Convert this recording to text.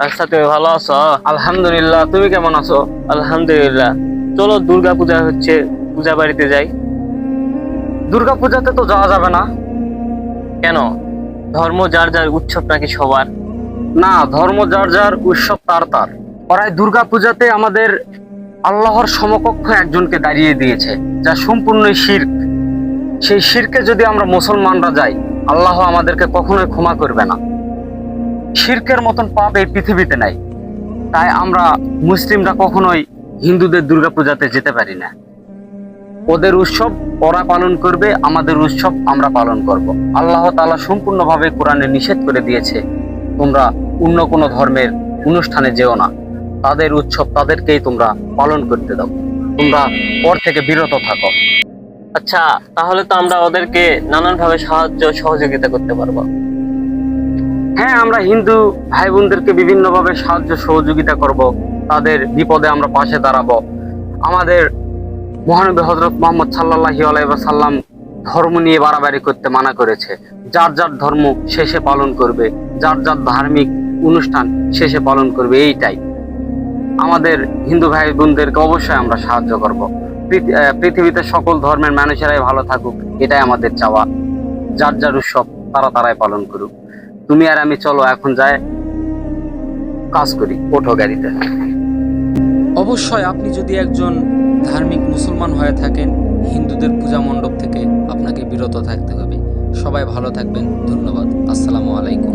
আচ্ছা, তুমি ভালো আছো? আলহামদুলিল্লাহ, তুমি কেমন আছো? আলহামদুলিল্লাহ। চলো, দুর্গা পূজা হচ্ছে, পূজা বাড়িতে যাই। দুর্গা পূজাতে তো যাওয়া যাবে না। কেন? ধর্ম যার যার, উৎসব নাকি সবার? না, ধর্ম যার যার, উৎসব তার তার। ওরাই দুর্গা পূজাতে আমাদের আল্লাহর সমকক্ষ একজনকে দাঁড়িয়ে দিয়েছে, যা সম্পূর্ণই শিরক। সেই শিরকে যদি আমরা মুসলমানরা যাই, আল্লাহ আমাদেরকে কখনোই ক্ষমা করবে না। শিরকের মতন পাপ এই পৃথিবীতে নাই। তাই আমরা মুসলিমরা কখনোই হিন্দুদের দুর্গা পূজাতে যেতে পারি না। ওদের উৎসব ওরা পালন করবে, আমাদের উৎসব আমরা পালন করব। আল্লাহ তাআলা সম্পূর্ণভাবে কোরআনে নিষেধ করে দিয়েছে, তোমরা অন্য কোনো ধর্মের অনুষ্ঠানে যেও না, তাদের উৎসব তাদেরকেই তোমরা পালন করতে দাও, তোমরা ওর থেকে বিরত থাকো। আচ্ছা, তাহলে তো আমরা ওদেরকে নানান ভাবে সাহায্য সহযোগিতা করতে পারবো। হ্যাঁ, আমরা হিন্দু ভাই বোনদেরকে বিভিন্নভাবে সাহায্য সহযোগিতা করব, তাদের বিপদে আমরা পাশে দাঁড়াবো। আমাদের মহানবী হযরত মুহাম্মদ সাল্লাল্লাহু আলাইহি ওয়াসাল্লাম ধর্ম নিয়ে বাড়াবাড়ি করতে মানা করেছে। যার যার ধর্ম শেষে পালন করবে, যার যার ধার্মিক অনুষ্ঠান শেষে পালন করবে, এইটাই। আমাদের হিন্দু ভাই বোনদেরকে অবশ্যই আমরা সাহায্য করব। পৃথিবীতে সকল ধর্মের মানুষেরাই ভালো থাকুক, এটাই আমাদের চাওয়া। যার যার উৎসব তারাই পালন করুক। তুমি আর আমি চলো এখন যায় কাজ করি, ওঠো গাড়িতে। অবশ্যই আপনি যদি একজন ধার্মিক মুসলমান হয়ে থাকেন, হিন্দুদের পূজা মণ্ডপ থেকে আপনাকে বিরত থাকতে হবে। সবাই ভালো থাকবেন। ধন্যবাদ। আসসালামু আলাইকুম।